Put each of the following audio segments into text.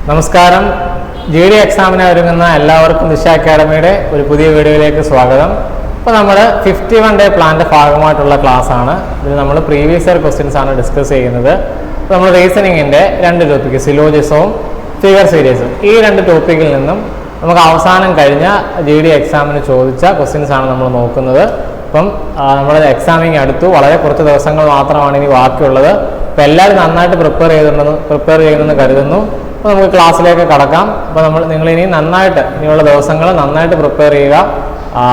നമസ്കാരം. GD എക്സാമിന് ഒരുങ്ങുന്ന എല്ലാവർക്കും ദിശ അക്കാഡമിയുടെ ഒരു പുതിയ വീഡിയോയിലേക്ക് സ്വാഗതം. ഇപ്പോൾ നമ്മൾ 51 ഡേ പ്ലാന്റെ ഭാഗമായിട്ടുള്ള ക്ലാസ് ആണ്. ഇതിൽ നമ്മൾ പ്രീവിയസ് ഇയർ ക്വസ്റ്റ്യൻസ് ആണ് ഡിസ്കസ് ചെയ്യുന്നത്. അപ്പോൾ നമ്മൾ റീസണിങ്ങിൻ്റെ രണ്ട് ടോപ്പിക്ക്, സിലോജിസവും ഫിഗർ സീരീസും, ഈ രണ്ട് ടോപ്പിക്കിൽ നിന്നും നമുക്ക് അവസാനം കഴിഞ്ഞ GD എക്സാമിന് ചോദിച്ച ക്വസ്റ്റ്യൻസ് ആണ് നമ്മൾ നോക്കുന്നത്. അപ്പം നമ്മുടെ എക്സാമിങ് അടുത്തു, വളരെ കുറച്ച് ദിവസങ്ങൾ മാത്രമാണ് ഇനി ബാക്കിയുള്ളത്. അപ്പോൾ എല്ലാവരും നന്നായിട്ട് പ്രിപ്പയർ ചെയ്യുന്നെന്ന് കരുതുന്നു. അപ്പോൾ നമുക്ക് ക്ലാസ്സിലേക്ക് കടക്കാം. അപ്പോൾ നിങ്ങളിനി ഇനിയുള്ള ദിവസങ്ങൾ നന്നായിട്ട് പ്രിപ്പയർ ചെയ്യുക.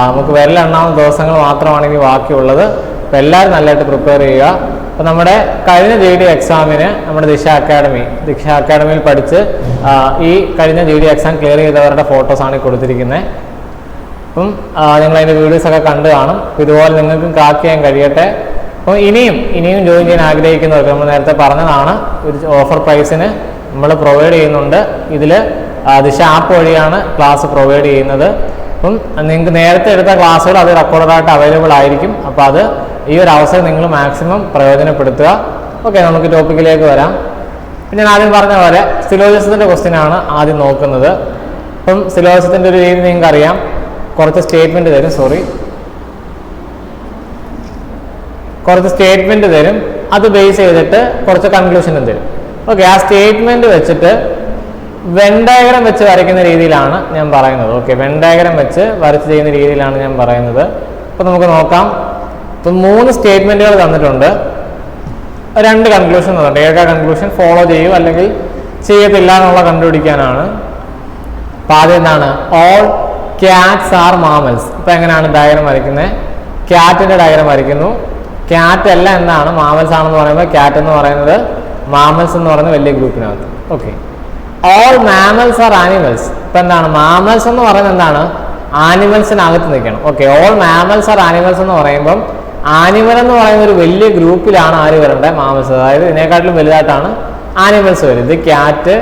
നമുക്ക് വിരലെണ്ണാവുന്ന ദിവസങ്ങൾ മാത്രമാണ് ഇനി ബാക്കിയുള്ളത്. അപ്പോൾ എല്ലാവരും നല്ലതായിട്ട് പ്രിപ്പയർ ചെയ്യുക. അപ്പോൾ നമ്മുടെ കഴിഞ്ഞ GD എക്സാമിന് നമ്മുടെ ദിശ അക്കാഡമിയിൽ പഠിച്ച് ഈ കഴിഞ്ഞ GD എക്സാം ക്ലിയർ ചെയ്തവരുടെ ഫോട്ടോസാണ് കൊടുത്തിരിക്കുന്നത്. അപ്പം നിങ്ങൾ അതിൻ്റെ വീഡിയോസൊക്കെ കണ്ടു കാണും. അപ്പോൾ ഇതുപോലെ നിങ്ങൾക്കും ക്രാക്ക് ചെയ്യാൻ കഴിയട്ടെ. അപ്പോൾ ഇനിയും ജോയിൻ ചെയ്യാൻ ആഗ്രഹിക്കുന്നവർക്ക് നമ്മൾ നേരത്തെ പറഞ്ഞതാണ്, ഒരു ഓഫർ പ്രൈസിന് നമ്മൾ പ്രൊവൈഡ് ചെയ്യുന്നുണ്ട്. ഇതിൽ ദിശ ആപ്പ് വഴിയാണ് ക്ലാസ് പ്രൊവൈഡ് ചെയ്യുന്നത്. അപ്പം നിങ്ങൾക്ക് നേരത്തെ എടുത്ത ക്ലാസ്സുകൾ അത് റെക്കോർഡായിട്ട് അവൈലബിൾ ആയിരിക്കും. അപ്പോൾ അത് ഈ ഒരു അവസരം നിങ്ങൾ മാക്സിമം പ്രയോജനപ്പെടുത്തുക. ഓക്കെ, നമുക്ക് ടോപ്പിക്കിലേക്ക് വരാം. ഞാൻ ആദ്യം പറഞ്ഞ പോലെ സിലോജിസത്തിൻ്റെ ക്വസ്റ്റ്യൻ ആണ് ആദ്യം നോക്കുന്നത്. അപ്പം സിലോജിസത്തിൻ്റെ ഒരു രീതി നിങ്ങൾക്ക് അറിയാം. കുറച്ച് സ്റ്റേറ്റ്മെൻറ്റ് തരും. അത് ബേസ് ചെയ്തിട്ട് കുറച്ച് കൺക്ലൂഷനും തരും. ഓക്കെ, ആ സ്റ്റേറ്റ്മെൻറ്റ് വെച്ചിട്ട് വെൻ ഡയഗ്രം വെച്ച് വരയ്ക്കുന്ന രീതിയിലാണ് ഞാൻ പറയുന്നത്. ഓക്കെ, വെൻ ഡയഗ്രം വെച്ച് വരച്ച് ചെയ്യുന്ന രീതിയിലാണ് ഞാൻ പറയുന്നത്. അപ്പോൾ നമുക്ക് നോക്കാം. ഇപ്പം 3 സ്റ്റേറ്റ്മെൻറ്റുകൾ തന്നിട്ടുണ്ട്, 2 കൺക്ലൂഷൻ തന്നിട്ടുണ്ട്. ഏതൊക്കെ കൺക്ലൂഷൻ ഫോളോ ചെയ്യും അല്ലെങ്കിൽ ചെയ്യത്തില്ല എന്നുള്ള കണ്ടുപിടിക്കാനാണ്. അപ്പോൾ ആദ്യം എന്താണ്, ഓൾ ക്യാറ്റ്സ് ആർ മാമൽസ്. ഇപ്പം എങ്ങനെയാണ് ഡയഗ്രം വരയ്ക്കുന്നത്? ക്യാറ്റിൻ്റെ ഡയഗ്രം വരയ്ക്കുന്നു. ക്യാറ്റ് അല്ല എന്താണ്, മാമൽസ് ആണെന്ന് പറയുമ്പോൾ ക്യാറ്റ് എന്ന് പറയുന്നത് മാമൽസ് എന്ന് പറയുന്ന വലിയ ഗ്രൂപ്പിനകത്ത്. Okay, all mammals are animals. ഇപ്പം എന്താണ്, മാമൽസ് എന്ന് പറയുന്നത് എന്താണ്, ആനിമൽസിനകത്ത് നിൽക്കണം. Okay, all mammals are animals എന്ന് പറയുമ്പം ആനിമൽ എന്ന് പറയുന്ന ഒരു വലിയ ഗ്രൂപ്പിലാണ് ആര് വരേണ്ടത്, മാമൽസ്. അതായത് ഇതിനെക്കാട്ടിലും വലുതായിട്ടാണ് ആനിമൽസ് വരും. ഇത് ക്യാറ്റ്,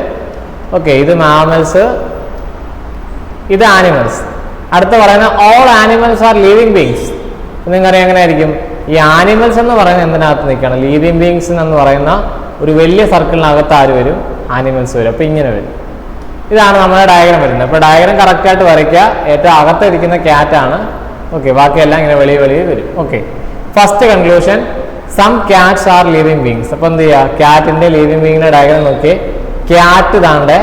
ഓക്കെ, ഇത് മാമൽസ്, ഇത് ആനിമൽസ്. അടുത്ത് പറയുന്ന all animals are living beings. നിങ്ങൾക്കറിയാം എങ്ങനെ ആയിരിക്കും, ഈ ആനിമൽസ് എന്ന് പറയുന്നത് എന്തിനകത്ത് നിൽക്കണം, ലിവിങ് ബീങ്സ് എന്ന് പറയുന്ന ഒരു വലിയ സർക്കിളിനകത്ത് ആര് വരും, ആനിമൽസ് വരും. അപ്പോൾ ഇങ്ങനെ വരും. ഇതാണ് നമ്മുടെ ഡയഗ്രം വരുന്നത്. അപ്പോൾ ഡയഗ്രം കറക്റ്റായിട്ട് വരയ്ക്കുക. ഏറ്റവും അകത്തിരിക്കുന്ന ക്യാറ്റാണ്. ഓക്കെ, ബാക്കിയെല്ലാം ഇങ്ങനെ വെളിയിൽ വരും. Okay, first conclusion, some cats are living beings. അപ്പോൾ എന്ത് ചെയ്യുക, ക്യാറ്റിൻ്റെ ലിവിങ് ബീങ്ങിൻ്റെ ഡയഗ്രം നോക്കി, ക്യാറ്റ് താണ്ടെ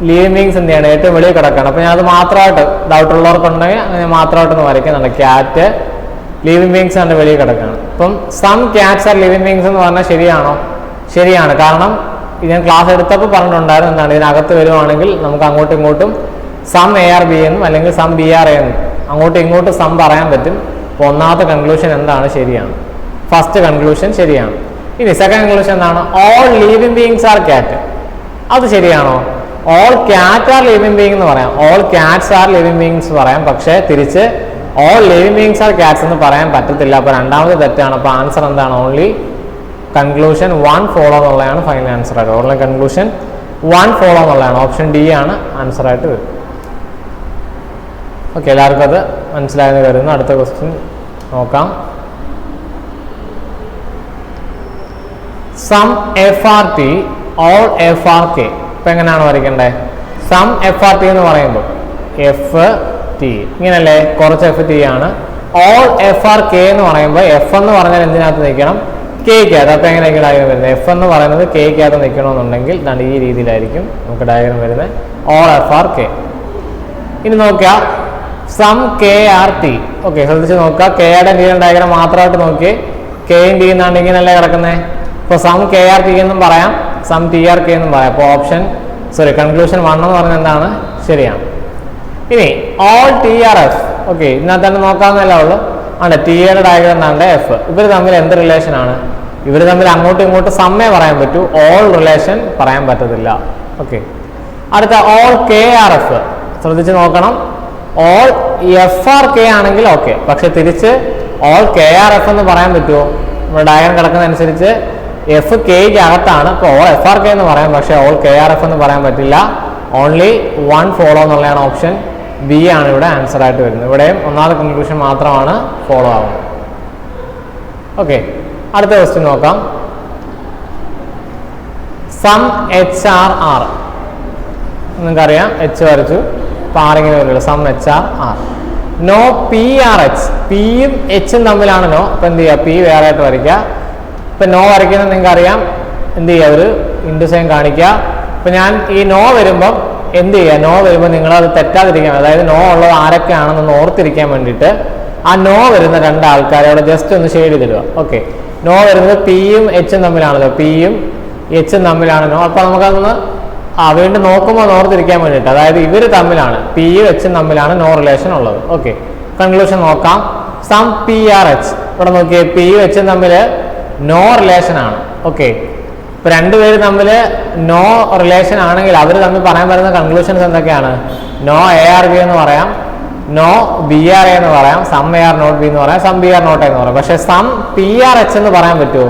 ലിവിങ് ബീങ്സ് എന്ത് ചെയ്യണം, ഏറ്റവും വെളിയിൽ കിടക്കണം. അപ്പോൾ ഞാൻ അത് മാത്രമായിട്ട് ഡൗട്ട് ഉള്ളവർക്കുണ്ടെങ്കിൽ അങ്ങനെ മാത്രമായിട്ടൊന്ന് വരയ്ക്കുന്നുണ്ട്. ക്യാറ്റ് ലിവിങ് ബീങ്സ് ആണ് വെളിയിൽ കിടക്കുകയാണ്. അപ്പം some cats are living beings എന്ന് പറഞ്ഞാൽ ശരിയാണോ? ശരിയാണ്. കാരണം ഞാൻ ക്ലാസ് എടുത്തപ്പോൾ പറഞ്ഞിട്ടുണ്ടായിരുന്നു എന്താണ്, ഇതിനകത്ത് വരുവാണെങ്കിൽ നമുക്ക് അങ്ങോട്ടും ഇങ്ങോട്ടും സം ARB എന്നും അല്ലെങ്കിൽ സം BRA എന്നും അങ്ങോട്ടും ഇങ്ങോട്ടും സം പറയാൻ പറ്റും. അപ്പോൾ ഒന്നാമത്തെ കൺക്ലൂഷൻ എന്താണ്, ശരിയാണ്. ഫസ്റ്റ് കൺക്ലൂഷൻ ശരിയാണ്. ഇനി സെക്കൻഡ് കൺക്ലൂഷൻ എന്താണ്, all living beings are cat. അത് ശരിയാണോ? All cat are living being എന്ന് പറയാം, all cats are living beings പറയാം. പക്ഷേ തിരിച്ച് all living beings are cats എന്ന് പറയാൻ പറ്റത്തില്ല. അപ്പോൾ രണ്ടാമത് തെറ്റാണ്. അപ്പോൾ ആൻസർ എന്താണ്, ഓൺലി കൺക്ലൂഷൻ 1 ഫോളോ എന്നുള്ളതാണ് ഫൈനൽ ആൻസർ ആയിട്ട്. ഓൺലി കൺക്ലൂഷൻ 1 ഫോളോ എന്നുള്ളതാണ്. ഓപ്ഷൻ D ആണ് ആൻസർ ആയിട്ട് വരും. ഓക്കെ, എല്ലാവർക്കും അത് മനസ്സിലായെന്ന് കരുതുന്നു. അടുത്ത ക്വസ്റ്റ്യൻ നോക്കാം. Some FRT all FRK. ഇപ്പം എങ്ങനെയാണ് വരയ്ക്കേണ്ടത്? സം FRT എന്ന് പറയുമ്പോൾ FT ഇങ്ങനല്ലേ, കുറച്ച് FT ആണ്. ഓൾ FRK എന്ന് പറയുമ്പോൾ F എന്ന് പറഞ്ഞാൽ എന്തിനകത്ത് നിൽക്കണം, Kക്കകത്ത്. അപ്പോൾ എങ്ങനെയൊക്കെ ഡയഗ്രം വരുന്നത്, F എന്ന് പറയുന്നത് Kക്കകത്ത് നിൽക്കണമെന്നുണ്ടെങ്കിൽ ഇതാണ് ഈ രീതിയിലായിരിക്കും നമുക്ക് ഡയഗ്രം വരുന്നത്, ഓൾ FRK. ഇനി നോക്കുക, സം KRT. ഓക്കെ, ശ്രദ്ധിച്ച് നോക്കുക, Kയുടെ ഡയഗ്രം മാത്രമായിട്ട് നോക്കി, Kയും T എന്നാണ് ഇങ്ങനെയല്ലേ കിടക്കുന്നത്. ഇപ്പോൾ സം KRT എന്നും പറയാം, സം TRK എന്നും പറയാം. അപ്പോൾ കൺക്ലൂഷൻ 1 എന്ന് പറയുന്നത് എന്താണ്, ശരിയാണ്. ഇനി ഓൾ TRF. ഓക്കെ, ഇതിനകത്ത് തന്നെ നോക്കാവുന്നതല്ലേ ഉള്ളൂ. ആണ് ടിയുടെ ഡയഗ്രം എന്നാണ്ട് F. ഇവർ തമ്മിൽ എന്ത് റിലേഷൻ ആണ്? ഇവർ തമ്മിൽ അങ്ങോട്ടും ഇങ്ങോട്ടും സമ്മേ പറയാൻ പറ്റൂ, ഓൾ റിലേഷൻ പറയാൻ പറ്റത്തില്ല. ഓക്കെ, അടുത്ത ഓൾ KRF. ശ്രദ്ധിച്ച് നോക്കണം, ഓൾ FRK ആണെങ്കിൽ ഓക്കെ, പക്ഷെ തിരിച്ച് ഓൾ KRF എന്ന് പറയാൻ പറ്റുമോ? നമ്മുടെ ഡയഗ്രം കിടക്കുന്നതനുസരിച്ച് F Kക്ക് അകത്താണ്. അപ്പോൾ ഓൾ FRK എന്ന് പറയാം, പക്ഷേ ഓൾ KRF എന്ന് പറയാൻ പറ്റില്ല. ഓൺലി 1 ഫോളോ എന്നുള്ളതാണ്. ഓപ്ഷൻ B ആണ് ഇവിടെ ആൻസർ ആയിട്ട് വരുന്നത്. ഇവിടെയും ഒന്നാമത്തെ കൺക്ലൂഷൻ മാത്രമാണ് ഫോളോ ആവുന്നത്. ഓക്കെ, അടുത്ത ക്വസ്റ്റ്യൻ നോക്കാം. Some HR R. നിങ്ങൾക്കറിയാം എച്ച് വരച്ചു. അപ്പോൾ ആറിങ്ങനെ വരുള്ളൂ, some H are R. No P are H, പിയും എച്ചും തമ്മിലാണ് നോ. അപ്പോൾ എന്ത് ചെയ്യുക, പി വേറെ ആയിട്ട് വരയ്ക്കുക. ഇപ്പം നോ വരയ്ക്കുന്നത് നിങ്ങൾക്കറിയാം, എന്ത് ചെയ്യുക, ഒരു ഇൻഡു സൈൻ കാണിക്കുക. അപ്പം ഞാൻ ഈ നോ വരുമ്പം എന്ത് ചെയ്യുക, നോ വരുമ്പോൾ നിങ്ങളത് തെറ്റാതിരിക്കാൻ, അതായത് നോ ഉള്ളത് ആരൊക്കെയാണെന്നൊന്ന് ഓർത്തിരിക്കാൻ വേണ്ടിയിട്ട് ആ നോ വരുന്ന രണ്ടാൾക്കാരെ അവിടെ ജസ്റ്റ് ഒന്ന് ഷെയ്ഡ് ചെയ്തിടുക. ഓക്കെ, നോ വരുന്നത് പിയും എച്ചും തമ്മിലാണല്ലോ, പിയും എച്ചും തമ്മിലാണ് നോ. അപ്പോൾ നമുക്കതൊന്ന് വീണ്ടും നോക്കുമ്പോൾ ഓർത്തിരിക്കാൻ വേണ്ടിയിട്ട്, അതായത് ഇവർ തമ്മിലാണ്, പിയും എച്ചും തമ്മിലാണ് നോ റിലേഷൻ ഉള്ളത്. ഓക്കെ, കൺക്ലൂഷൻ നോക്കാം. സം പി ആർ എച്ച്, ഇവിടെ നോക്കിയേ, പിയും എച്ചും തമ്മിൽ നോ റിലേഷൻ ആണ്. ഓക്കെ, ഇപ്പൊ രണ്ടുപേര് തമ്മിൽ നോ റിലേഷൻ ആണെങ്കിൽ അവർ തമ്മിൽ പറയാൻ പറ്റുന്ന കൺക്ലൂഷൻസ് എന്തൊക്കെയാണ്? നോ എ ആർ ബി എന്ന് പറയാം, നോ ബി ആർ എ എന്ന് പറയാം, some A are not B എന്ന് പറയാം, some B are not A എന്ന് പറയാം. പക്ഷെ സം പി ആർ എച്ച് എന്ന് പറയാൻ പറ്റുമോ?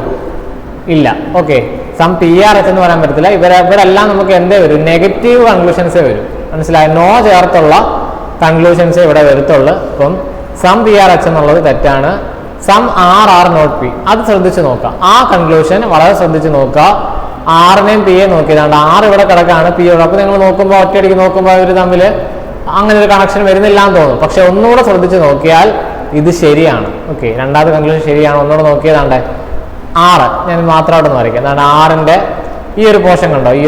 ഇല്ല. Okay, some P are H എന്ന് പറയാൻ പറ്റത്തില്ല. ഇവരെല്ലാം നമുക്ക് എന്തേ വരും? നെഗറ്റീവ് കൺക്ലൂഷൻസേ വരും. മനസ്സിലായി? നോ ചേർത്തുള്ള കൺക്ലൂഷൻസേ ഇവിടെ വരത്തുള്ളൂ. അപ്പം സം പി ആർ എച്ച് എന്നുള്ളത് തെറ്റാണ്. Some R are not P, അത് ശ്രദ്ധിച്ച് നോക്കാം. ആ കൺക്ലൂഷൻ വളരെ ശ്രദ്ധിച്ച് നോക്കുക. ആറിനെയും പിയെ നോക്കിയതാണ്ട് ആർ ഇവിടെ കിടക്കാണ്, പി ഇവിടെ. അപ്പോൾ നിങ്ങൾ നോക്കുമ്പോൾ ഒറ്റയടിക്ക് നോക്കുമ്പോൾ ഇവർ തമ്മിൽ അങ്ങനെ ഒരു കണക്ഷൻ വരുന്നില്ല എന്ന് തോന്നും. പക്ഷെ ഒന്നുകൂടെ ശ്രദ്ധിച്ച് നോക്കിയാൽ ഇത് ശരിയാണ്. ഓക്കെ, രണ്ടാമത്തെ കൺക്ലൂഷൻ ശരിയാണ്. ഒന്നുകൂടെ നോക്കിയതാണ്ടേ, ആറ് ഞാൻ മാത്രമായിട്ടൊന്ന് വരയ്ക്കാം. അതാണ് ആറിൻ്റെ ഈ ഒരു പോർഷൻ കണ്ടോ, ഈ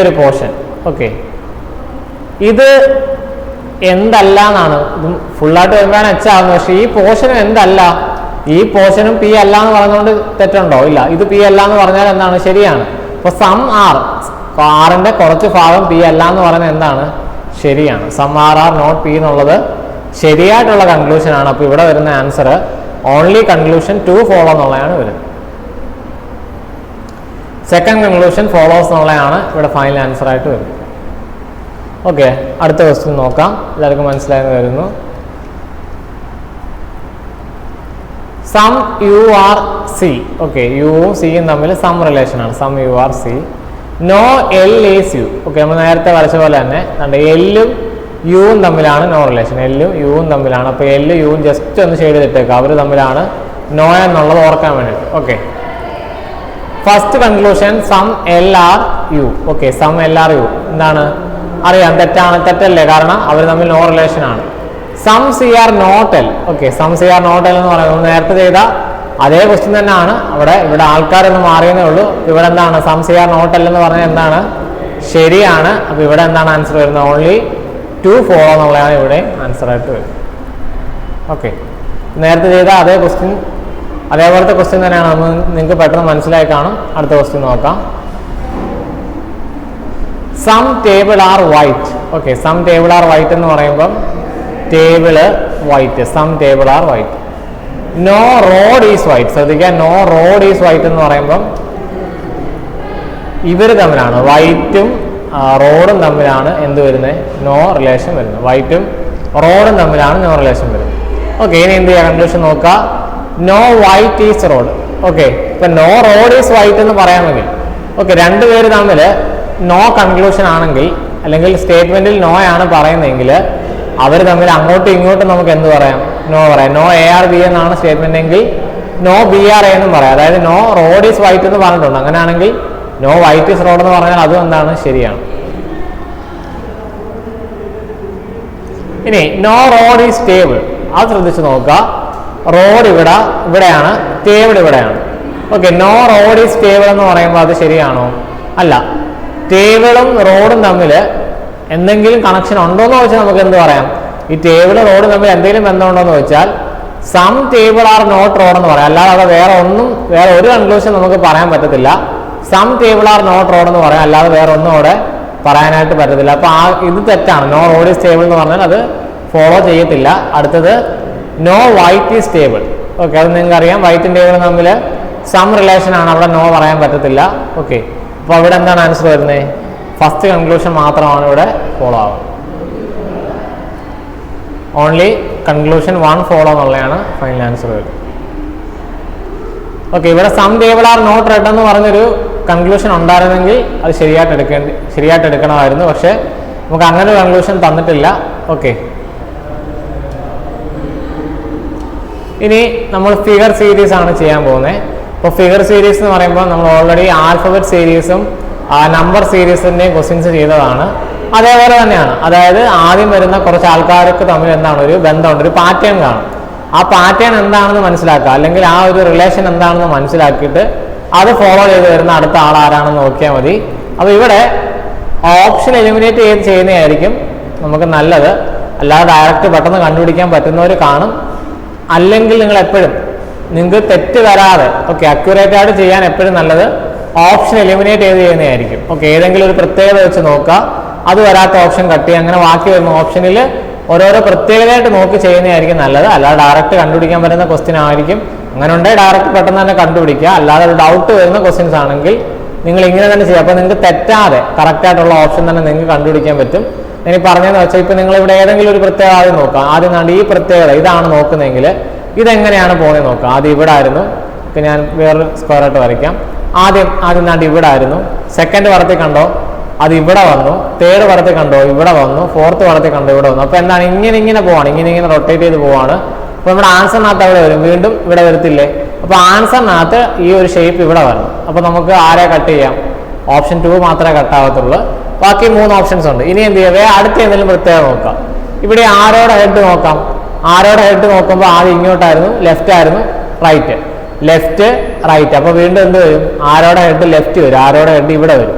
ഒരു പോർഷൻ. ഓക്കെ, ഇത് എന്തല്ല എന്നാണ്, ഇതും ഫുള്ളായിട്ട് വരുമ്പോഴാണ് എച്ച് ആകുന്നത്. പക്ഷെ ഈ പോർഷനും എന്തല്ല, ഈ പോർഷനും പി അല്ല എന്ന് പറഞ്ഞുകൊണ്ട് തെറ്റുണ്ടോ? ഇല്ല. ഇത് പി അല്ല എന്ന് പറഞ്ഞാൽ എന്താണ്? ശരിയാണ്. അപ്പോൾ സം ആർ, ആറിന്റെ കുറച്ച് ഭാഗം പി അല്ല എന്ന് പറയുന്നത് എന്താണ്? ശരിയാണ്. Some R are not P എന്നുള്ളത് ശരിയായിട്ടുള്ള കൺക്ലൂഷൻ ആണ്. അപ്പോൾ ഇവിടെ വരുന്ന ആൻസർ ഓൺലി കൺക്ലൂഷൻ 2 ഫോളോ എന്നുള്ളതാണ് വരുന്നത്. സെക്കൻഡ് കൺക്ലൂഷൻ ഫോളോസ് എന്നുള്ളതാണ് ഇവിടെ ഫൈനൽ ആൻസർ ആയിട്ട് വരുന്നത്. ഓക്കെ, അടുത്ത ക്വസ്റ്റ്യൻ നോക്കാം. എല്ലാവർക്കും മനസ്സിലായെന്ന് വരുന്നു. Some U are C. Okay, യുവും സിയും തമ്മിൽ സം റിലേഷൻ ആണ്. Some U are C. No L is U. Okay, നമ്മൾ നേരത്തെ വരച്ച പോലെ തന്നെ എല്ലും യുവും തമ്മിലാണ് നോ റിലേഷൻ. എല്ലും യുവും തമ്മിലാണ്. അപ്പോൾ എല്ലും യുവും ജസ്റ്റ് ഒന്ന് ഷെയ്ഡ് ചെയ്തിട്ടേക്കുക, അവർ തമ്മിലാണ് നോ എന്നുള്ളത് ഓർക്കാൻ വേണ്ടിയിട്ട്. Okay, first conclusion some L are U. Okay, some L are U എന്താണ്? അറിയാം, തെറ്റല്ലേ, കാരണം അവർ തമ്മിൽ നോ റിലേഷൻ ആണ്. Some C are not L. Okay, some C are not L എന്ന് പറയുന്നത് നേരത്തെ ചെയ്ത അതേ ക്വസ്റ്റ്യൻ തന്നെയാണ്. ഇവിടെ ആൾക്കാരൊന്നും മാറിയെന്നേ ഉള്ളൂ. ഇവിടെ എന്താണ്? Some C are not L എന്ന് പറഞ്ഞാൽ എന്താണ്? ശരിയാണ്. അപ്പോൾ ഇവിടെ എന്താണ് ആൻസർ വരുന്നത്? ഓൺലി 2 ഫോളോ എന്നുള്ളതാണ് ഇവിടെ ആൻസർ ആയിട്ട് വരുന്നത്. ഓക്കെ, നേരത്തെ ചെയ്ത അതേ ക്വസ്റ്റ്യൻ, അതേപോലത്തെ ക്വസ്റ്റ്യൻ തന്നെയാണ്. നിങ്ങൾക്ക് പെട്ടെന്ന് മനസ്സിലായി കാണും. അടുത്ത ക്വസ്റ്റ്യൻ നോക്കാം. Some table are white. Okay, some table are white എന്ന് പറയുമ്പം table white, some table are white. No road is white. ശ്രദ്ധിക്കുക, നോ റോഡ് ഈസ് വൈറ്റ് എന്ന് പറയുമ്പം ഇവർ തമ്മിലാണ്, വൈറ്റും റോഡും തമ്മിലാണ് എന്ത് വരുന്നത്? നോ റിലേഷൻ വരുന്നത്. വൈറ്റും റോഡും തമ്മിലാണ് നോ റിലേഷൻ വരുന്നത്. ഓക്കെ, ഇനി എന്ത് ചെയ്യുക? കൺക്ലൂഷൻ നോക്കുക. No white is road. Okay, ഇപ്പൊ നോ റോഡ് ഈസ് വൈറ്റ് എന്ന് പറയാമെങ്കിൽ, ഓക്കെ, രണ്ടുപേര് തമ്മിൽ നോ കൺക്ലൂഷൻ ആണെങ്കിൽ, അല്ലെങ്കിൽ സ്റ്റേറ്റ്മെന്റിൽ നോ ആണ് പറയുന്നതെങ്കിൽ അവർ തമ്മിൽ അങ്ങോട്ടും ഇങ്ങോട്ടും നമുക്ക് എന്ത് പറയാം? നോ പറയാം. നോ എ ആർ ബി എന്നാണ് സ്റ്റേറ്റ്മെന്റ് എങ്കിൽ നോ ബി ആർ എ എന്നും പറയാം. അതായത് നോ റോഡ് ഈസ് വൈറ്റ് എന്ന് പറഞ്ഞിട്ടുണ്ട്. അങ്ങനെയാണെങ്കിൽ നോ വൈറ്റ് ഈസ് റോഡ് എന്ന് പറഞ്ഞാൽ അതും എന്താണ്? ശരിയാണ്. ഇനി നോ റോഡ് ഈസ് ടേബിൾ, അത് ശ്രദ്ധിച്ച് നോക്കുക. റോഡ് ഇവിടെയാണ്, ടേബിൾ ഇവിടെയാണ്. Okay, no road is table എന്ന് പറയുമ്പോൾ അത് ശരിയാണോ? അല്ല. ടേബിളും റോഡും തമ്മിൽ എന്തെങ്കിലും കണക്ഷൻ ഉണ്ടോ എന്ന് ചോദിച്ചാൽ നമുക്ക് എന്ത് പറയാം? ഈ ടേബിളും റോഡും തമ്മിൽ എന്തെങ്കിലും ബന്ധമുണ്ടോ എന്ന് ചോദിച്ചാൽ some table are not road എന്ന് പറയാം. അല്ലാതെ അവിടെ വേറെ ഒരു കൺക്ലൂഷൻ നമുക്ക് പറയാൻ പറ്റത്തില്ല. Some table are not road എന്ന് പറയാം, അല്ലാതെ വേറെ ഒന്നും അവിടെ പറയാനായിട്ട് പറ്റത്തില്ല. അപ്പോൾ ഇത് തെറ്റാണ്. നോ റോഡ് ഈസ് ടേബിൾ എന്ന് പറഞ്ഞാൽ അത് ഫോളോ ചെയ്യത്തില്ല. അടുത്തത് no white is table. Okay, അത് നിങ്ങൾക്ക് അറിയാം. വൈറ്റും ടേബിളും തമ്മിൽ സം റിലേഷൻ ആണ്, അവിടെ നോ പറയാൻ പറ്റത്തില്ല. ഓക്കെ, അപ്പോൾ അവിടെ എന്താണ് ആൻസർ വരുന്നത്? ഫസ്റ്റ് കൺക്ലൂഷൻ മാത്രമാണ് ഇവിടെ ഫോളോ ആവുക. ഓൺലി കൺക്ലൂഷൻ 1 ഫോളോ എന്നുള്ളതാണ് ഫൈനൽ ആൻസർ വരുന്നത്. ഓക്കെ, ഇവിടെ some table are not red എന്ന് പറഞ്ഞൊരു കൺക്ലൂഷൻ ഉണ്ടായിരുന്നെങ്കിൽ അത് ശരിയായിട്ട് എടുക്കണമായിരുന്നു. പക്ഷേ നമുക്ക് അങ്ങനെ ഒരു കൺക്ലൂഷൻ തന്നിട്ടില്ല. ഓക്കെ, ഇനി നമ്മൾ ഫിഗർ സീരീസ് ആണ് ചെയ്യാൻ പോകുന്നത്. അപ്പോൾ ഫിഗർ സീരീസ് എന്ന് പറയുമ്പോൾ നമ്മൾ ഓൾറെഡി ആൽഫബറ്റ് സീരീസും നമ്പർ സീരീസിൻ്റെയും ക്വസ്റ്റ്യൻസ് ചെയ്തതാണ്. അതേപോലെ തന്നെയാണ്, അതായത് ആദ്യം വരുന്ന കുറച്ച് ആൾക്കാർക്ക് തമ്മിൽ എന്താണ് ഒരു ബന്ധമുണ്ട്, ഒരു പാറ്റേൺ കാണും. ആ പാറ്റേൺ എന്താണെന്ന് മനസ്സിലാക്കുക, അല്ലെങ്കിൽ ആ ഒരു റിലേഷൻ എന്താണെന്ന് മനസ്സിലാക്കിയിട്ട് അത് ഫോളോ ചെയ്ത് വരുന്ന അടുത്ത ആൾ ആരാണെന്ന് നോക്കിയാൽ മതി. അപ്പോൾ ഇവിടെ ഓപ്ഷൻ എലിമിനേറ്റ് ചെയ്ത് ചെയ്യുന്നതായിരിക്കും നമുക്ക് നല്ലത്. അല്ലാതെ ഡയറക്റ്റ് പെട്ടെന്ന് കണ്ടുപിടിക്കാൻ പറ്റുന്നവർ കാണും. അല്ലെങ്കിൽ നിങ്ങൾ എപ്പോഴും നിങ്ങൾക്ക് തെറ്റ് വരാതെ അക്യുറേറ്റ് ആയിട്ട് ചെയ്യാൻ എപ്പോഴും നല്ലത് ഓപ്ഷൻ എലിമിനേറ്റ് ചെയ്ത് ചെയ്യുന്നതായിരിക്കും. ഏതെങ്കിലും ഒരു പ്രത്യേകത വെച്ച് നോക്കുക, അത് വരാത്ത ഓപ്ഷൻ കട്ട് ചെയ്യുക, അങ്ങനെ ബാക്കി വരുന്ന ഓപ്ഷനിൽ ഓരോരോ പ്രത്യേകതയായിട്ട് നോക്കി ചെയ്യുന്നതായിരിക്കും നല്ലത്. അല്ലാതെ ഡയറക്റ്റ് കണ്ടുപിടിക്കാൻ പറ്റുന്ന ക്വസ്റ്റ്യൻ ആയിരിക്കും. അങ്ങനെ ഉണ്ടെങ്കിൽ ഡയറക്റ്റ് പെട്ടെന്ന് തന്നെ കണ്ടുപിടിക്കുക. അല്ലാതെ ഒരു ഡൗട്ട് വരുന്ന ക്വസ്റ്റ്യൻസ് ആണെങ്കിൽ നിങ്ങൾ ഇങ്ങനെ തന്നെ ചെയ്യുക. അപ്പോൾ നിങ്ങൾക്ക് തെറ്റാതെ കറക്റ്റായിട്ടുള്ള ഓപ്ഷൻ തന്നെ നിങ്ങൾക്ക് കണ്ടുപിടിക്കാൻ പറ്റും. ഇനി പറഞ്ഞതെന്ന് വെച്ചാൽ ഇപ്പോൾ നിങ്ങൾ ഇവിടെ ഏതെങ്കിലും ഒരു പ്രത്യേകത ആദ്യം നോക്കാം. ആദ്യം നാണ്ട് ഈ പ്രത്യേകത ഇതാണ് നോക്കുന്നതെങ്കിൽ ഇതെങ്ങനെയാണ് പോകുന്നത് നോക്കുക. ആദ്യം ഇവിടെ ആയിരുന്നു, ഇപ്പം ഞാൻ വേറൊരു സ്ക്വയറായിട്ട് വരയ്ക്കാം. ആദ്യം നാണ്ട് ഇവിടെ ആയിരുന്നു. സെക്കൻഡ് പടത്തിൽ കണ്ടോ അത് ഇവിടെ വന്നു. തേർഡ് പടത്തിൽ കണ്ടോ ഇവിടെ വന്നു. ഫോർത്ത് പടത്തിൽ കണ്ടോ ഇവിടെ വന്നു. അപ്പോൾ എന്താണ് ഇങ്ങനെ പോവാണ്, ഇങ്ങനെ റൊട്ടേറ്റ് ചെയ്ത് പോവാണ്. അപ്പോൾ നമ്മുടെ ആൻസറിനകത്ത് അവിടെ വരും, വീണ്ടും ഇവിടെ വരത്തില്ലേ. അപ്പോൾ ആൻസറിനകത്ത് ഈ ഒരു ഷേപ്പ് ഇവിടെ വരണം. അപ്പോൾ നമുക്ക് ആരെ കട്ട് ചെയ്യാം? ഓപ്ഷൻ 2 മാത്രമേ കട്ടാവത്തുള്ളൂ. ബാക്കി 3 ഓപ്ഷൻസ് ഉണ്ട്. ഇനി എന്ത് ചെയ്യുക? അടുത്ത എന്തെങ്കിലും പ്രത്യേകം നോക്കാം. ഇവിടെ ആരോടെ ഹെഡ് നോക്കാം. ആരോടെ ഹെഡ് നോക്കുമ്പോൾ ആദ്യം ഇങ്ങോട്ടായിരുന്നു, ലെഫ്റ്റ് ആയിരുന്നു, റൈറ്റ്, ലെഫ്റ്റ് റൈറ്റ്. അപ്പോൾ വീണ്ടും എന്ത് വരും? ആരോടെ ഹെഡ് ലെഫ്റ്റ് വരും, ആരോടെ ഹെഡ് ഇവിടെ വരും.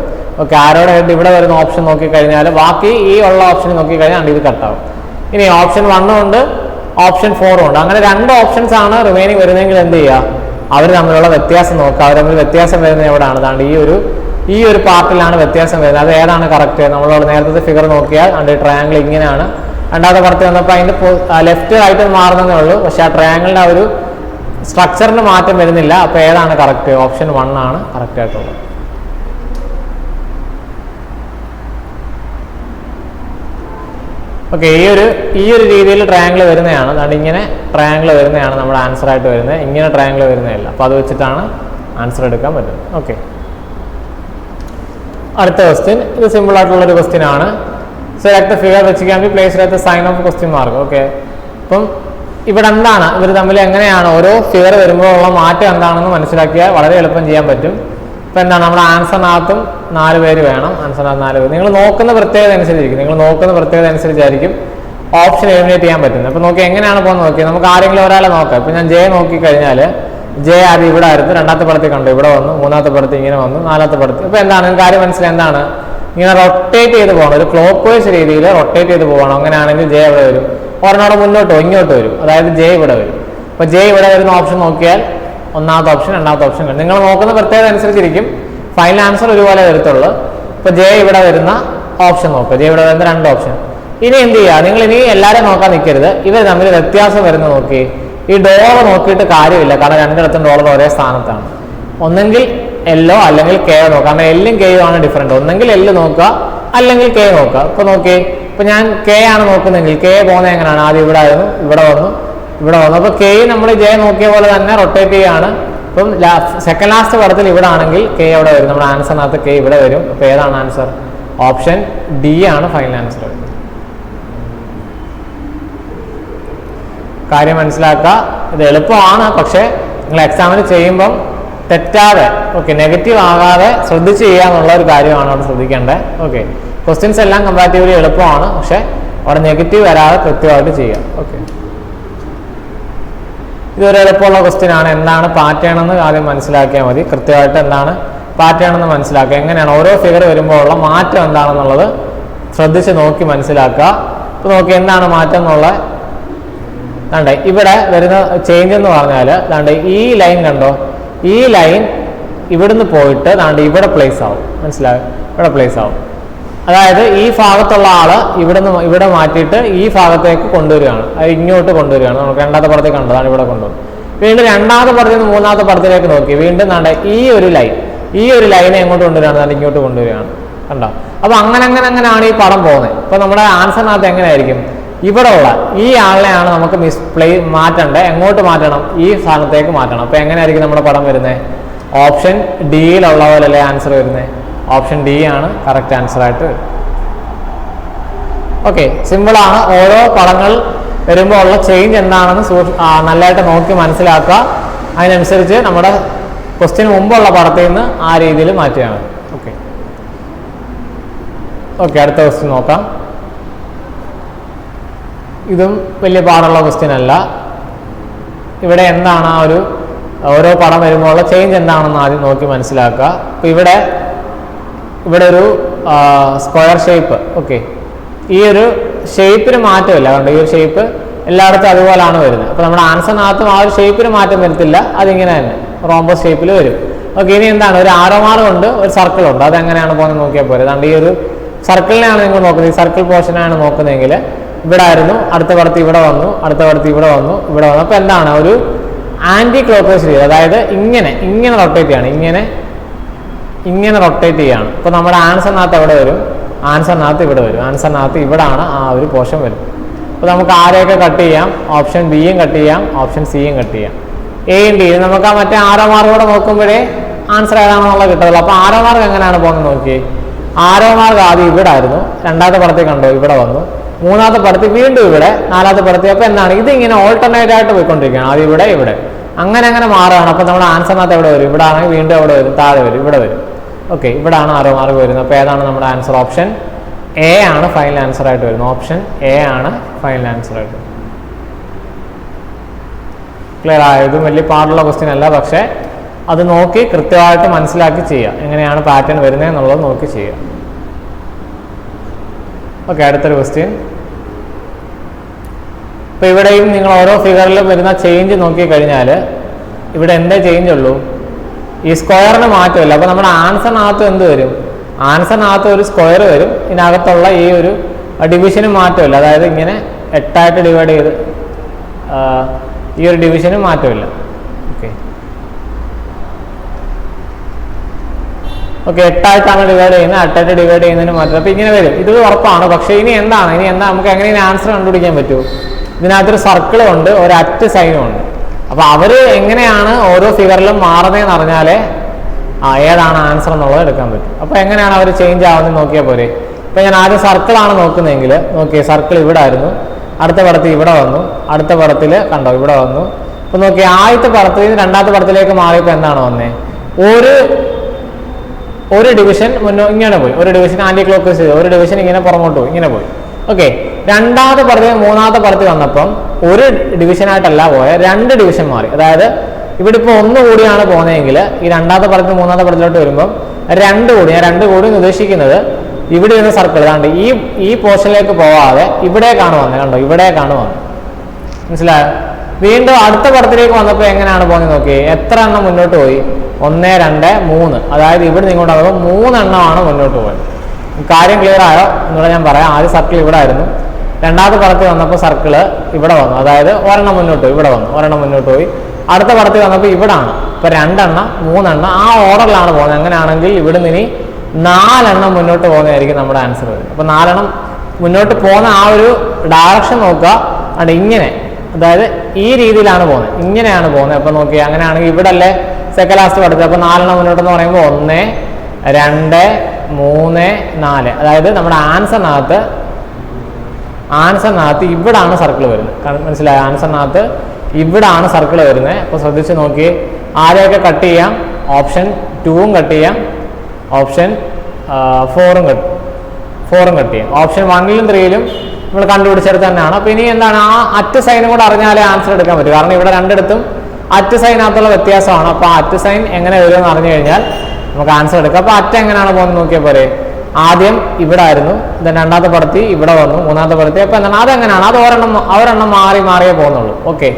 ആരോടെ ഹെഡ് ഇവിടെ വരുന്ന ഓപ്ഷൻ നോക്കിക്കഴിഞ്ഞാൽ ബാക്കി ഈ ഉള്ള ഓപ്ഷൻ നോക്കിക്കഴിഞ്ഞാൽ ഇത് കട്ടാവും. ഇനി ഓപ്ഷൻ 1 ഉണ്ട്, ഓപ്ഷൻ 4 ഉണ്ട്. അങ്ങനെ 2 ഓപ്ഷൻസ് ആണ് റിമൈനിങ് വരുന്നതെങ്കിൽ എന്ത് ചെയ്യുക? അവർ തമ്മിലുള്ള വ്യത്യാസം നോക്കുക. അവർ തമ്മിൽ വ്യത്യാസം വരുന്നത് എവിടെയാണ്? അതാണ്ട് ഈ ഒരു പാർട്ടിലാണ് വ്യത്യാസം വരുന്നത്. അത് ഏതാണ് കറക്റ്റ്? നമ്മളോട് നേരത്തെ ഫിഗർ നോക്കിയാൽ അതിൻ്റെ ട്രയാങ്കിൾ ഇങ്ങനെയാണ്. രണ്ടാമത്തെ പടത്തിൽ വന്നപ്പോൾ അതിൻ്റെ ലെഫ്റ്റ് റൈറ്റ് മാറുന്നതേ ഉള്ളൂ. പക്ഷേ ആ ട്രയാങ്കിളിൻ്റെ ആ ഒരു സ്ട്രക്ചറിന് മാറ്റം വരുന്നില്ല. അപ്പോൾ ഏതാണ് കറക്റ്റ്? ഓപ്ഷൻ 1 ആണ് കറക്റ്റ് ആയിട്ടുള്ളത്. ഈ ഒരു രീതിയിൽ ട്രയാങ്കിൾ വരുന്നതാണ്. അതുകൊണ്ട് ഇങ്ങനെ ട്രയാങ്കിൾ വരുന്നതാണ് നമ്മുടെ ആൻസർ ആയിട്ട് വരുന്നത്. ഇങ്ങനെ ട്രയാങ്കിൾ വരുന്നതല്ല. അപ്പോൾ അത് വെച്ചിട്ടാണ് ആൻസർ എടുക്കാൻ പറ്റുന്നത്. അടുത്ത ക്വസ്റ്റ്യൻ, ഇത് സിമ്പിൾ ആയിട്ടുള്ളൊരു ക്വസ്റ്റ്യൻ ആണ്. Select the figure which can be placed at the sign of question mark. അപ്പം ഇവിടെ എന്താണ് ഇവർ തമ്മിൽ എങ്ങനെയാണ് ഓരോ ഫിഗർ വരുമ്പോൾ ഉള്ള മാറ്റം എന്താണെന്ന് മനസ്സിലാക്കിയാൽ വളരെ എളുപ്പം ചെയ്യാൻ പറ്റും. ഇപ്പം എന്താണ് നമ്മുടെ ആൻസറിനകത്തും 4 പേര് വേണം. ആൻസറിനകത്ത് 4 പേര്. നിങ്ങൾ നോക്കുന്ന പ്രത്യേകത അനുസരിച്ചായിരിക്കും ഓപ്ഷൻ എലിമിനേറ്റ് ചെയ്യാൻ പറ്റുന്നത്. അപ്പോൾ നോക്കി എങ്ങനെയാണ് പോകുന്നത് നോക്കി. നമുക്ക് ആരെങ്കിലും ഒരാളെ നോക്കാം. ഇപ്പം ഞാൻ ജെ നോക്കിക്കഴിഞ്ഞാൽ ജെ ആദ്യം ഇവിടെ ആയിരുന്നു, രണ്ടാമത്തെ പടത്തിൽ കണ്ടു ഇവിടെ വന്നു, മൂന്നാമത്തെ പടത്തിൽ ഇങ്ങനെ വന്നു, നാലാമത്തെ പടത്തിൽ. ഇപ്പോൾ എന്താണ് കാര്യം മനസ്സിലായി? എന്താണ് ഇങ്ങനെ റൊട്ടേറ്റ് ചെയ്ത് പോകണം, ഒരു ക്ലോക്ക് വൈസ് രീതിയിൽ റൊട്ടേറ്റ് ചെയ്ത് പോകണം. അങ്ങനെയാണെങ്കിൽ ജെ എവിടെ വരും? ഒരെണ്ണോടെ മുന്നോട്ടോ ഇങ്ങോട്ട് വരും. അതായത് ജെ ഇവിടെ വരും. അപ്പോൾ ജെ ഇവിടെ വരുന്ന ഓപ്ഷൻ നോക്കിയാൽ ഒന്നാമത്തെ ഓപ്ഷൻ, രണ്ടാമത്തെ ഓപ്ഷൻ കണ്ടു. നിങ്ങൾ നോക്കുന്ന പ്രത്യേകത അനുസരിച്ചിരിക്കും ഫൈനൽ ആൻസർ ഒരുപോലെ വരത്തുള്ളൂ. ഇപ്പോൾ ജെ ഇവിടെ വരുന്ന ഓപ്ഷൻ നോക്കുക. ജെ ഇവിടെ വരുന്ന 2 ഓപ്ഷൻ. ഇനി എന്ത് ചെയ്യുക? നിങ്ങൾ ഇനി എല്ലാവരും നോക്കാൻ നിൽക്കരുത്. ഇവർ തമ്മിൽ വ്യത്യാസം വരുന്നത് നോക്കി. ഈ ഡോളർ നോക്കിയിട്ട് കാര്യമില്ല, കാരണം രണ്ടിടത്തും ഡോളർ ഒരേ സ്ഥാനത്താണ്. ഒന്നെങ്കിൽ എല്ലോ അല്ലെങ്കിൽ കെ നോക്കുക. കാരണം എല്ലും കെയും ആണ് ഡിഫറൻറ്റ്. ഒന്നെങ്കിൽ എല്ല് നോക്കുക അല്ലെങ്കിൽ കെ നോക്കുക. ഇപ്പോൾ നോക്കി, ഇപ്പോൾ ഞാൻ കെ ആണ് നോക്കുന്നതെങ്കിൽ കെ പോകുന്നത് എങ്ങനെയാണ്? ആദ്യം ഇവിടെ ആയിരുന്നു, ഇവിടെ വന്നു, ഇവിടെ വന്നു. അപ്പോൾ കെ നമ്മൾ ജെ നോക്കിയ പോലെ തന്നെ റൊട്ടേറ്റ് ചെയ്യുകയാണ്. ഇപ്പം സെക്കൻഡ് ലാസ്റ്റ് പടത്തിൽ ഇവിടെ ആണെങ്കിൽ കെ എവിടെ വരും? നമ്മുടെ ആൻസറിനകത്ത് കെ ഇവിടെ വരും. അപ്പോൾ ഏതാണ് ആൻസർ? ഓപ്ഷൻ ഡി ആണ് ഫൈനൽ ആൻസർ. കാര്യം മനസ്സിലാക്കുക. ഇത് എളുപ്പമാണ്, പക്ഷേ നിങ്ങൾ എക്സാമിന് ചെയ്യുമ്പം തെറ്റാതെ നെഗറ്റീവ് ആകാതെ ശ്രദ്ധിച്ച് ചെയ്യാന്നുള്ള ഒരു കാര്യമാണ് അവിടെ ശ്രദ്ധിക്കേണ്ടത്. ക്വസ്റ്റ്യൻസ് എല്ലാം കമ്പാരിറ്റീവ്ലി എളുപ്പമാണ്, പക്ഷേ അവിടെ നെഗറ്റീവ് വരാതെ കൃത്യമായിട്ട് ചെയ്യുക. ഇതൊരു എളുപ്പമുള്ള ക്വസ്റ്റ്യൻ ആണ്. എന്താണ് പാറ്റേൺ എന്ന് ആദ്യം മനസ്സിലാക്കിയാൽ മതി. കൃത്യമായിട്ട് എന്താണ് പാറ്റേൺ എന്ന് മനസ്സിലാക്കുക. എങ്ങനെയാണ് ഓരോ ഫിഗർ വരുമ്പോൾ ഉള്ള മാറ്റം എന്താണെന്നുള്ളത് ശ്രദ്ധിച്ച് നോക്കി മനസ്സിലാക്കുക. ഇപ്പോൾ നോക്കി എന്താണ് മാറ്റം എന്നുള്ള ദാണ്ടെ ഇവിടെ വരുന്ന ചേഞ്ച് എന്ന് പറഞ്ഞാൽ ദാണ്ടെ ഈ ലൈൻ കണ്ടോ? ഈ ലൈൻ ഇവിടുന്ന് പോയിട്ട് ദാണ്ടെ ഇവിടെ പ്ലേസ് ആവും. മനസ്സിലാവും? ഇവിടെ പ്ലേസ് ആവും. അതായത് ഈ ഭാഗത്തുള്ള ആള് ഇവിടെ മാറ്റിയിട്ട് ഈ ഭാഗത്തേക്ക് കൊണ്ടുവരികയാണ്, അത് ഇങ്ങോട്ട് കൊണ്ടുവരികയാണ്. നമുക്ക് രണ്ടാമത്തെ പടത്തിൽ കണ്ടതാണ് ഇവിടെ കൊണ്ടുവരും. വീണ്ടും രണ്ടാമത്തെ പടത്തിൽ നിന്ന് മൂന്നാമത്തെ പടത്തിലേക്ക് നോക്കി വീണ്ടും ദാണ്ടെ ഈ ഒരു ലൈനെ എങ്ങോട്ട് കൊണ്ടുവരികയാണ്? ദാണ്ടെ ഇങ്ങോട്ട് കൊണ്ടുവരികയാണ്. കണ്ടോ? അപ്പോൾ അങ്ങനെയാണ് ഈ പടം പോകുന്നത്. ഇപ്പോൾ നമ്മുടെ ആൻസറിനകത്ത് എങ്ങനെയായിരിക്കും? ഇവിടെ ഉള്ള ഈ ആളിനെയാണ് നമുക്ക് മാറ്റേണ്ടത്. എങ്ങോട്ട് മാറ്റണം? ഈ സ്ഥാനത്തേക്ക് മാറ്റണം. അപ്പോൾ എങ്ങനെയായിരിക്കും നമ്മുടെ പടം വരുന്നത്? ഓപ്ഷൻ ഡിയിലുള്ള പോലല്ലേ ആൻസർ വരുന്നത്? ഓപ്ഷൻ ഡി ആണ് കറക്റ്റ് ആൻസർ ആയിട്ട് വരും. സിമ്പിളാണ്. ഓരോ പടങ്ങൾ വരുമ്പോൾ ഉള്ള ചേഞ്ച് എന്താണെന്ന് നല്ലതായിട്ട് നോക്കി മനസ്സിലാക്കുക. അതിനനുസരിച്ച് നമ്മുടെ ക്വസ്റ്റ്യന് മുമ്പുള്ള പടത്തിൽ നിന്ന് ആ രീതിയിൽ മാറ്റുകയാണ്. ഓക്കെ, അടുത്ത ക്വസ്റ്റ്യൻ നോക്കാം. ഇതും വലിയ പാടുള്ള ക്വസ്റ്റ്യൻ അല്ല. ഇവിടെ എന്താണ് ആ ഒരു ഓരോ പടം വരുമ്പോൾ ചേഞ്ച് എന്താണെന്ന് ആദ്യം നോക്കി മനസ്സിലാക്കുക. അപ്പോൾ ഇവിടെ ഒരു സ്ക്വയർ ഷേപ്പ്. ഓക്കെ, ഈ ഒരു ഷേപ്പിന് മാറ്റമില്ല. കണ്ടോ, ഈ ഒരു ഷേപ്പ് എല്ലായിടത്തും അതുപോലാണ് വരുന്നത്. അപ്പോൾ നമ്മുടെ ആൻസറിനകത്തും ആ ഒരു ഷേപ്പിന് മാറ്റം വരുത്തില്ല, അതിങ്ങനെ തന്നെ റോംബസ് ഷേപ്പിൽ വരും. ഓക്കെ, ഇനി എന്താണ്, ഒരു ആരോ മാർക്ക് ഉണ്ട്, ഒരു സർക്കിൾ ഉണ്ട്, അതെങ്ങനെയാണ് പോകുന്നത് നോക്കിയാൽ പോരെ. അതുകൊണ്ട് ഈ ഒരു സർക്കിളിനെയാണ് നിങ്ങൾ നോക്കുന്നത്, ഈ സർക്കിൾ പോർഷനാണ് നോക്കുന്നതെങ്കിൽ ഇവിടെ ആയിരുന്നു, അടുത്ത പടത്ത് ഇവിടെ വന്നു, അടുത്ത പടത്ത് ഇവിടെ വന്നു, ഇവിടെ വന്നു. അപ്പോൾ എന്താണ്, ഒരു ആൻറ്റി ക്ലോക്ക് വൈസ് രീതി, അതായത് ഇങ്ങനെ റൊട്ടേറ്റ് ചെയ്യാണ്, ഇങ്ങനെ റൊട്ടേറ്റ് ചെയ്യാണ്. അപ്പോൾ നമ്മുടെ ആൻസറിനകത്ത് എവിടെ വരും, ആൻസറിനകത്ത് ഇവിടെ വരും, ആൻസറിനകത്ത് ഇവിടാണ് ആ ഒരു പോർഷൻ വരും. അപ്പോൾ നമുക്ക് ആരെയൊക്കെ കട്ട് ചെയ്യാം, ഓപ്ഷൻ ബിയും കട്ട് ചെയ്യാം, ഓപ്ഷൻ സിയും കട്ട് ചെയ്യാം. എയും ഡിയും നമുക്ക് ആ മറ്റേ ആരോ മാർക്ക് കൂടെ നോക്കുമ്പോഴേ ആൻസർ ഏതാണെന്നുള്ള കിട്ടത്തുള്ളൂ. അപ്പോൾ ആരോ മാർക്ക് എങ്ങനെയാണ് പോകുന്നത് നോക്കി. ആരോ മാർക്ക് ആദ്യം ഇവിടെ ആയിരുന്നു, രണ്ടാമത്തെ പടത്തിൽ കണ്ടോ ഇവിടെ വന്നു, മൂന്നാമത്തെ പടത്തിൽ വീണ്ടും ഇവിടെ, നാലാമത്തെ പടത്തിൽ. അപ്പോൾ എന്താണ്, ഇതിങ്ങനെ ഓൾട്ടർനേറ്റ് ആയിട്ട് പോയിക്കൊണ്ടിരിക്കുകയാണ്, ആദ്യം ഇവിടെ അങ്ങനെ മാറുകയാണ്. അപ്പോൾ നമ്മുടെ ആൻസറിനകത്ത് എവിടെ വരും, ഇവിടെ ആണെങ്കിൽ വീണ്ടും എവിടെ വരും, താഴെ വരും, ഇവിടെ വരും. ഓക്കെ, ഇവിടാണ് ആരോ മാർക്ക് വരുന്നത്. അപ്പോൾ ഏതാണ് നമ്മുടെ ആൻസർ, ഓപ്ഷൻ എ ആണ് ഫൈനൽ ആൻസർ ആയിട്ട് വരുന്നത്. ഓപ്ഷൻ എ ആണ് ഫൈനൽ ആൻസർ ആയിട്ട്. ക്ലിയർ ആയോ? ഇതും വലിയ പാടുള്ള ക്വസ്റ്റ്യൻ അല്ല, പക്ഷേ അത് നോക്കി കൃത്യമായിട്ട് മനസ്സിലാക്കി ചെയ്യുക, എങ്ങനെയാണ് പാറ്റേൺ വരുന്നത് എന്നുള്ളത് നോക്കി ചെയ്യുക. ഓക്കെ, അടുത്തൊരു ക്വസ്റ്റ്യൻ. ഇപ്പോൾ ഇവിടെയും നിങ്ങൾ ഓരോ ഫിഗറിലും വരുന്ന ചേഞ്ച് നോക്കി കഴിഞ്ഞാൽ ഇവിടെ എന്തേ ചേഞ്ച് ഉള്ളൂ, ഈ സ്ക്വയറിന് മാറ്റമില്ല. അപ്പോൾ നമ്മുടെ ആൻസറിനകത്ത് എന്ത് വരും, ആൻസറിനകത്ത് ഒരു സ്ക്വയർ വരും, ഇതിനകത്തുള്ള ഈ ഒരു ഡിവിഷന് മാറ്റമില്ല. അതായത് ഇങ്ങനെ 8 ഡിവൈഡ് ചെയ്ത് ഈ ഒരു ഡിവിഷന് മാറ്റമില്ല. ഓക്കെ 8 ഡിവൈഡ് ചെയ്യുന്നത്, 8 ഡിവൈഡ് ചെയ്യുന്നതിന് മാറ്റം. അപ്പോൾ ഇങ്ങനെ വരും, ഇത് ഉറപ്പാണ്. പക്ഷേ ഇനി എന്താ നമുക്ക് എങ്ങനെ ആൻസർ കണ്ടുപിടിക്കാൻ പറ്റൂ. ഇതിനകത്തൊരു സർക്കിളും ഉണ്ട്, ഒരു അറ്റ് സൈനും ഉണ്ട്. അപ്പോൾ അവർ എങ്ങനെയാണ് ഓരോ ഫിഗറിലും മാറുന്നതെന്ന് അറിഞ്ഞാലേ ഏതാണ് ആൻസർ എന്നുള്ളത് എടുക്കാൻ പറ്റും. അപ്പോൾ എങ്ങനെയാണ് അവർ ചേഞ്ച് ആവുന്നത് നോക്കിയാൽ പോരെ. ഇപ്പോൾ ഞാൻ ആദ്യം സർക്കിളാണ് നോക്കുന്നതെങ്കിൽ നോക്കിയേ, സർക്കിൾ ഇവിടെ ആയിരുന്നു, അടുത്ത പടത്തിൽ ഇവിടെ വന്നു, അടുത്ത പടത്തിൽ കണ്ടോ ഇവിടെ വന്നു. അപ്പോൾ നോക്കിയേ, ആദ്യത്തെ പടത്തിൽ നിന്ന് രണ്ടാമത്തെ പടത്തിലേക്ക് മാറിയപ്പോൾ എന്താണ് വന്നേ, ഒരു ഡിവിഷൻ ഇങ്ങനെ പോയി, ഒരു ഡിവിഷൻ ആന്റി ക്ലോക്ക് വൈസ് ചെയ്തു, ഒരു ഡിവിഷൻ ഇങ്ങനെ പുറമോട്ട് പോയി, ഇങ്ങനെ പോയി. ഓക്കെ, രണ്ടാമത്തെ പടത്തിൽ മൂന്നാമത്തെ പടത്തിൽ വന്നപ്പം ഒരു ഡിവിഷനായിട്ടല്ല പോയ, 2 ഡിവിഷൻ മാറി. അതായത് ഇവിടെ ഇപ്പോൾ 1 കൂടിയാണ് പോകുന്നതെങ്കിൽ ഈ രണ്ടാമത്തെ പടത്തിൽ മൂന്നാമത്തെ പടത്തിലോട്ട് വരുമ്പം 2 കൂടി. ഞാൻ 2 കൂടി ഉദ്ദേശിക്കുന്നത് ഇവിടെ ഇരുന്ന സർക്കിൾ കണ്ട് ഈ പോർഷനിലേക്ക് പോവാതെ ഇവിടേക്കാണ് വന്നത്. കണ്ടോ, ഇവിടേക്കാണ് വന്നത്, മനസ്സിലായോ? വീണ്ടും അടുത്ത പടത്തിലേക്ക് വന്നപ്പോൾ എങ്ങനെയാണ് പോകുന്നത് നോക്കി, എത്ര എണ്ണം മുന്നോട്ട് പോയി, 1, 2, 3. അതായത് ഇവിടെ ഇങ്ങോട്ട് വന്നപ്പോൾ 3 എണ്ണമാണ് മുന്നോട്ട് പോയത്. കാര്യം ക്ലിയർ ആയോ എന്നുള്ള ഞാൻ പറയാം. ആദ്യം സർക്കിൾ ഇവിടെ ആയിരുന്നു, രണ്ടാമത്തെ പടത്തിൽ വന്നപ്പോൾ സർക്കിള് ഇവിടെ വന്നു, അതായത് ഒരെണ്ണം മുന്നോട്ട് പോയി, ഇവിടെ വന്നു, ഒരെണ്ണം മുന്നോട്ട് പോയി. അടുത്ത പടത്തിൽ വന്നപ്പോൾ ഇവിടാണ്, ഇപ്പോൾ 2 എണ്ണം 3 എണ്ണം ആ ഓർഡറിലാണ് പോകുന്നത്. അങ്ങനെയാണെങ്കിൽ ഇവിടെ നിന്ന് 4 എണ്ണം മുന്നോട്ട് പോകുന്നതായിരിക്കും നമ്മുടെ ആൻസർ വരുന്നത്. അപ്പോൾ 4 എണ്ണം മുന്നോട്ട് പോകുന്ന ആ ഒരു ഡയറക്ഷൻ നോക്കുക, അവിടെ ഇങ്ങനെ, അതായത് ഈ രീതിയിലാണ് പോകുന്നത്, ഇങ്ങനെയാണ് പോകുന്നത്. അപ്പോൾ നോക്കിയാൽ അങ്ങനെയാണെങ്കിൽ ഇവിടെ അല്ലേ സെക്കൻഡ് ലാസ്റ്റ് പടത്തിൽ. അപ്പോൾ 4 എണ്ണം മുന്നോട്ടെന്ന് പറയുമ്പോൾ 1, 2, 3, 4. അതായത് നമ്മുടെ ആൻസറിനകത്ത് ഇവിടാണ് സർക്കിൾ വരുന്നത്. മനസ്സിലായോ? ആൻസറിനകത്ത് ഇവിടാണ് സർക്കിൾ വരുന്നത്. അപ്പോൾ ശ്രദ്ധിച്ച് നോക്കി, ആരെയൊക്കെ കട്ട് ചെയ്യാം, ഓപ്ഷൻ 2ഉം കട്ട് ചെയ്യാം, ഓപ്ഷൻ 4ഉം കട്ട് ചെയ്യാം. ഓപ്ഷൻ 1ലും 3ലും നമ്മൾ കണ്ടുപിടിച്ചെടുത്ത് തന്നെയാണ്. അപ്പോൾ ഇനി എന്താണ്, ആ അറ്റ് സൈനും കൂടെ അറിഞ്ഞാലേ ആൻസർ എടുക്കാൻ പറ്റും. കാരണം ഇവിടെ രണ്ടിടത്തും അറ്റ് സൈനകത്തുള്ള വ്യത്യാസമാണ്. അപ്പോൾ ആ അറ്റ് സൈൻ എങ്ങനെ വരുമെന്ന് അറിഞ്ഞു കഴിഞ്ഞാൽ നമുക്ക് ആൻസർ എടുക്കാം. അപ്പോൾ അറ്റ് എങ്ങനെയാണ് പോകുന്നത് നോക്കിയാൽ പോരെ. ആദ്യം ഇവിടെ ആയിരുന്നു, രണ്ടാമത്തെ പടത്തി ഇവിടെ വന്നു, മൂന്നാമത്തെ പടത്തി. അപ്പോൾ എന്താണ്, അതെങ്ങനെയാണ്, അത് ഒരെണ്ണം മാറിയേ പോകുന്നുള്ളൂ. ഓക്കെ,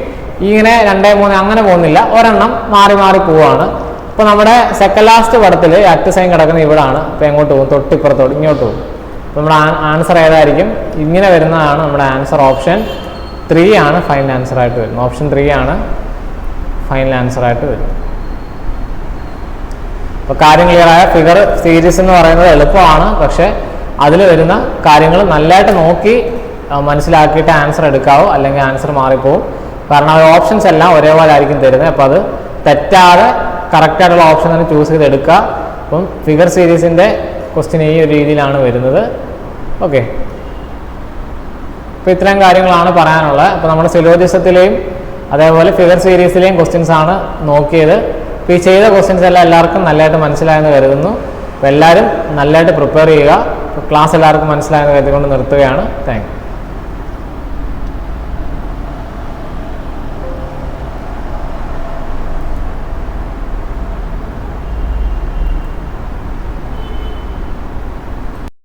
ഇങ്ങനെ 2, 3 അങ്ങനെ പോകുന്നില്ല, ഒരെണ്ണം മാറി പോവാണ്. അപ്പോൾ നമ്മുടെ സെക്കൻഡ് ലാസ്റ്റ് പടത്തിൽ അറ്റ് സൈൻ കിടക്കുന്നത് ഇവിടാണ്. അപ്പോൾ എങ്ങോട്ട് പോകും, തൊട്ടിപ്പുറത്തോട്ട് ഇങ്ങോട്ട് പോകും. അപ്പോൾ നമ്മുടെ ആൻസർ ഏതായിരിക്കും, ഇങ്ങനെ വരുന്നതാണ് നമ്മുടെ ആൻസർ. ഓപ്ഷൻ 3 ആണ് ഫൈനൽ ആൻസർ ആയിട്ട് വരുന്നത്. ഓപ്ഷൻ 3 ആണ് ഫൈനൽ ആൻസർ ആയിട്ട് വരുന്നത്. അപ്പോൾ കാര്യം ക്ലിയർ ആയ. ഫിഗർ സീരീസ് എന്ന് പറയുന്നത് എളുപ്പമാണ്, പക്ഷേ അതിൽ വരുന്ന കാര്യങ്ങൾ നല്ലതായിട്ട് നോക്കി മനസ്സിലാക്കിയിട്ട് ആൻസർ എടുക്കാവൂ, അല്ലെങ്കിൽ ആൻസർ മാറിപ്പോവും. കാരണം ആ ഓപ്ഷൻസ് എല്ലാം ഒരേപോലെ ആയിരിക്കും തരുന്നത്. അപ്പോൾ അത് തെറ്റാതെ കറക്റ്റായിട്ടുള്ള ഓപ്ഷൻ തന്നെ ചൂസ് ചെയ്ത് എടുക്കുക. അപ്പം ഫിഗർ സീരീസിൻ്റെ ക്വസ്റ്റ്യൻ ഈ ഒരു രീതിയിലാണ് വരുന്നത്. ഓക്കെ, അപ്പോൾ ഇത്രയും കാര്യങ്ങളാണ് പറയാനുള്ളത്. അപ്പോൾ നമ്മുടെ സിലോജിസത്തിലെയും അതേപോലെ ഫിഗർ സീരീസിലെയും ക്വസ്റ്റ്യൻസ് ആണ് നോക്കിയത്. അപ്പോൾ ഈ ചെയ്ത ക്വസ്റ്റ്യൻസ് എല്ലാം എല്ലാവർക്കും നല്ലതായിട്ട് മനസ്സിലായെന്ന് കരുതുന്നു. അപ്പോൾ എല്ലാവരും നല്ലതായിട്ട് പ്രിപ്പയർ ചെയ്യുക. ക്ലാസ് എല്ലാവർക്കും മനസ്സിലായെന്ന് കരുതിക്കൊണ്ട് നിർത്തുകയാണ്. Thank you.